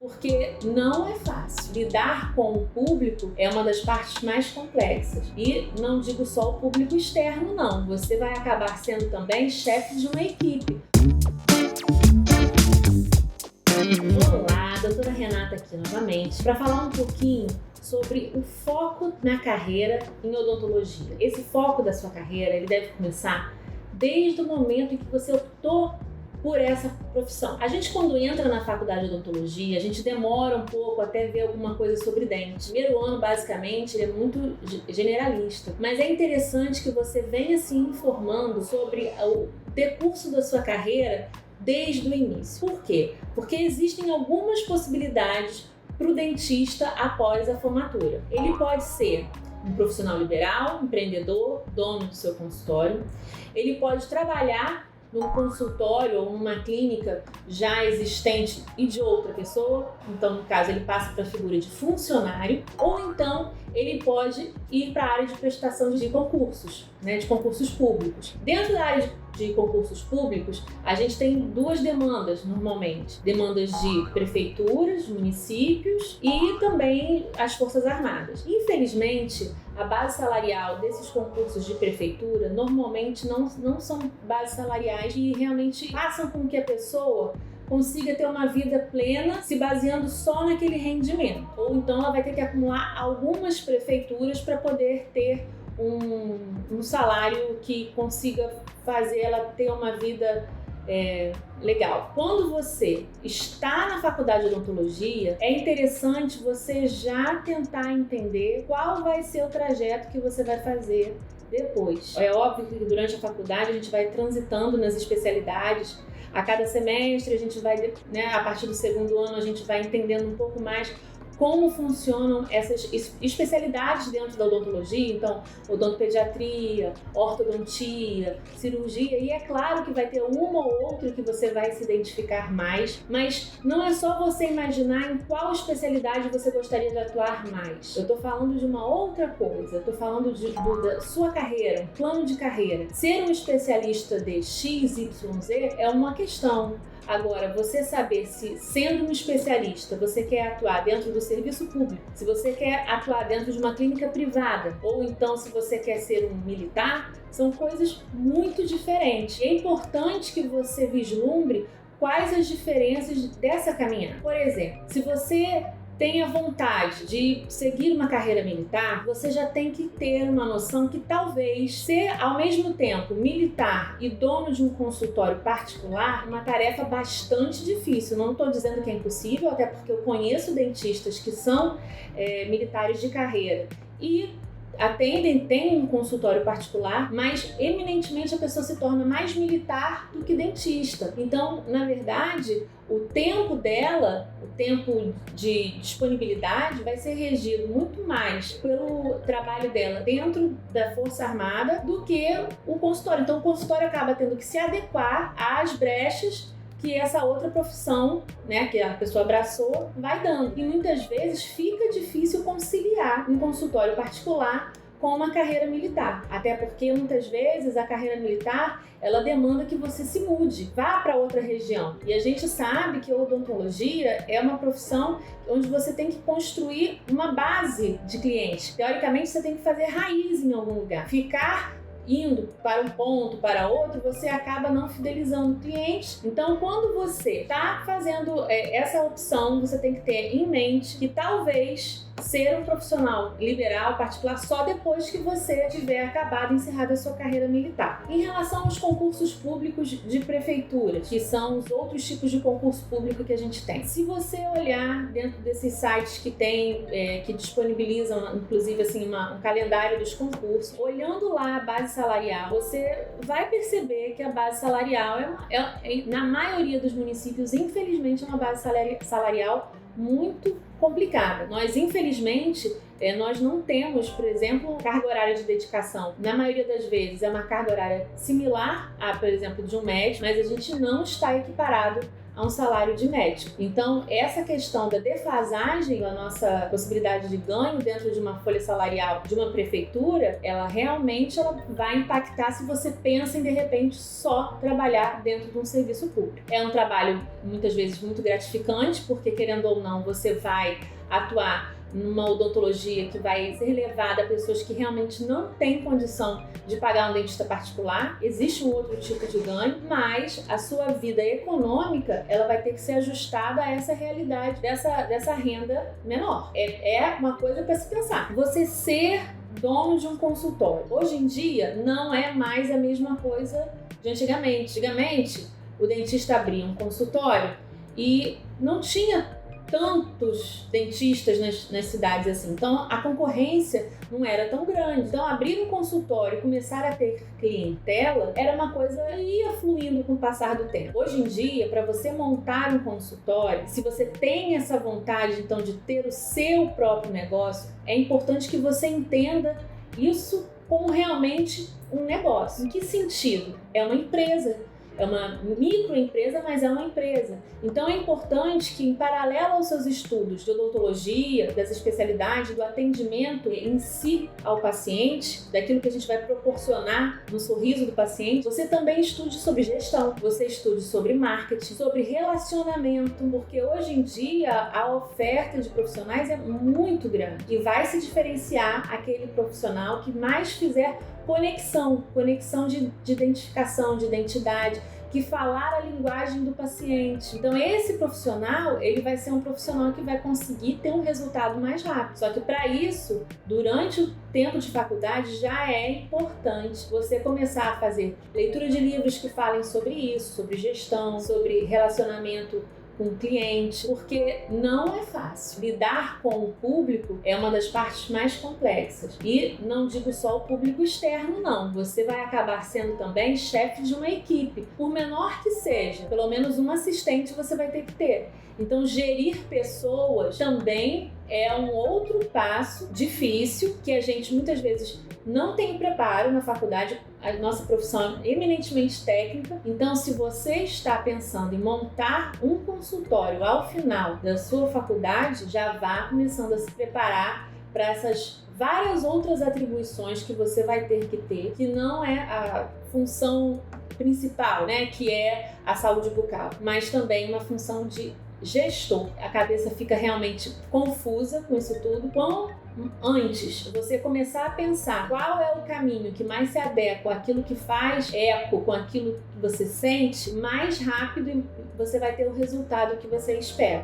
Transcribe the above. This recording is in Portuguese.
Porque não é fácil. Lidar com o público é uma das partes mais complexas. E não digo só o público externo, não. Você vai acabar sendo também chefe de uma equipe. Olá, doutora Renata aqui novamente, para falar um pouquinho sobre o foco na carreira em odontologia. Esse foco da sua carreira, ele deve começar desde o momento em que você optou por essa profissão. A gente, quando entra na faculdade de odontologia, a gente demora um pouco até ver alguma coisa sobre dente. O primeiro ano, basicamente, ele é muito generalista, mas é interessante que você venha se informando sobre o decurso da sua carreira desde o início. Por quê? Porque existem algumas possibilidades para o dentista após a formatura. Ele pode ser um profissional liberal, empreendedor, dono do seu consultório. Ele pode trabalhar num consultório ou numa clínica já existente e de outra pessoa, então no caso ele passa para a figura de funcionário, ou então ele pode ir para a área de prestação de concursos, de concursos públicos. Dentro da área de concursos públicos, a gente tem duas demandas normalmente, demandas de prefeituras, municípios e também as Forças Armadas. Infelizmente, a base salarial desses concursos de prefeitura normalmente não são bases salariais que realmente façam com que a pessoa consiga ter uma vida plena se baseando só naquele rendimento. Ou então ela vai ter que acumular algumas prefeituras para poder ter um salário que consiga fazer ela ter uma vida legal. Quando você está na faculdade de odontologia, é interessante você já tentar entender qual vai ser o trajeto que você vai fazer depois. É óbvio que durante a faculdade a gente vai transitando nas especialidades. A cada semestre a gente vai, a partir do segundo ano, a gente vai entendendo um pouco mais como funcionam essas especialidades dentro da odontologia, então odontopediatria, ortodontia, cirurgia, e é claro que vai ter uma ou outra que você vai se identificar mais, mas não é só você imaginar em qual especialidade você gostaria de atuar mais. Eu estou falando de uma outra coisa, eu estou falando da sua carreira, um plano de carreira. Ser um especialista de X, Y, Z é uma questão. Agora, você saber se, sendo um especialista, você quer atuar dentro do serviço público, se você quer atuar dentro de uma clínica privada, ou então se você quer ser um militar, são coisas muito diferentes. E é importante que você vislumbre quais as diferenças dessa caminhada. Por exemplo, se você tem a vontade de seguir uma carreira militar, você já tem que ter uma noção que talvez ser ao mesmo tempo militar e dono de um consultório particular é uma tarefa bastante difícil. Não estou dizendo que é impossível, até porque eu conheço dentistas que são militares de carreira e têm um consultório particular, mas eminentemente a pessoa se torna mais militar do que dentista. Então, na verdade, o tempo dela, o tempo de disponibilidade vai ser regido muito mais pelo trabalho dela dentro da Força Armada do que o consultório. Então, o consultório acaba tendo que se adequar às brechas que essa outra profissão, que a pessoa abraçou, vai dando. E muitas vezes fica difícil conciliar um consultório particular com uma carreira militar. Até porque muitas vezes a carreira militar, ela demanda que você se mude, vá para outra região. E a gente sabe que a odontologia é uma profissão onde você tem que construir uma base de clientes. Teoricamente, você tem que fazer raiz em algum lugar. Ficar indo para um ponto, para outro, você acaba não fidelizando clientes. Então, quando você está fazendo essa opção, você tem que ter em mente que talvez ser um profissional liberal, particular, só depois que você tiver acabado, encerrado a sua carreira militar. Em relação aos concursos públicos de prefeitura, que são os outros tipos de concurso público que a gente tem. Se você olhar dentro desses sites que tem, que disponibilizam, inclusive, assim, um calendário dos concursos, olhando lá a base salarial, você vai perceber que a base salarial, na maioria dos municípios, infelizmente, é uma base salarial muito complicada. Nós, infelizmente, nós não temos, por exemplo, carga horária de dedicação. Na maioria das vezes é uma carga horária similar a, por exemplo, de um médico, mas a gente não está equiparado a um salário de médico. Então, essa questão da defasagem da nossa possibilidade de ganho dentro de uma folha salarial de uma prefeitura, ela vai impactar se você pensa em, de repente, só trabalhar dentro de um serviço público. É um trabalho, muitas vezes, muito gratificante, porque, querendo ou não, você vai atuar numa odontologia que vai ser levada a pessoas que realmente não têm condição de pagar um dentista particular. Existe um outro tipo de ganho, mas a sua vida econômica, ela vai ter que ser ajustada a essa realidade dessa renda menor. É uma coisa para se pensar. Você ser dono de um consultório, hoje em dia, não é mais a mesma coisa de antigamente. Antigamente, o dentista abria um consultório e não tinha tantos dentistas nas cidades assim. Então, a concorrência não era tão grande. Então, abrir um consultório e começar a ter clientela era uma coisa que ia fluindo com o passar do tempo. Hoje em dia, para você montar um consultório, se você tem essa vontade, então, de ter o seu próprio negócio, é importante que você entenda isso como realmente um negócio. Em que sentido? É uma empresa. É uma microempresa, mas é uma empresa. Então é importante que, em paralelo aos seus estudos de odontologia, das especialidades, do atendimento em si ao paciente, daquilo que a gente vai proporcionar no sorriso do paciente, você também estude sobre gestão, você estude sobre marketing, sobre relacionamento, porque hoje em dia a oferta de profissionais é muito grande e vai se diferenciar aquele profissional que mais fizer conexão de identificação, de identidade, que falar a linguagem do paciente. Então esse profissional, ele vai ser um profissional que vai conseguir ter um resultado mais rápido. Só que para isso, durante o tempo de faculdade, já é importante você começar a fazer leitura de livros que falem sobre isso, sobre gestão, sobre relacionamento com o cliente, porque não é fácil. Lidar com o público é uma das partes mais complexas. E não digo só o público externo, não. Você vai acabar sendo também chefe de uma equipe. Por menor que seja, pelo menos um assistente você vai ter que ter. Então, gerir pessoas também é um outro passo difícil que a gente muitas vezes não tem preparo na faculdade. A nossa profissão é eminentemente técnica. Então, se você está pensando em montar um consultório ao final da sua faculdade, já vá começando a se preparar para essas várias outras atribuições que você vai ter que ter, que não é a função principal, né, que é a saúde bucal, mas também uma função de gestor. A cabeça fica realmente confusa com isso tudo. Antes você começar a pensar qual é o caminho que mais se adequa àquilo que faz eco com aquilo que você sente, mais rápido você vai ter o resultado que você espera.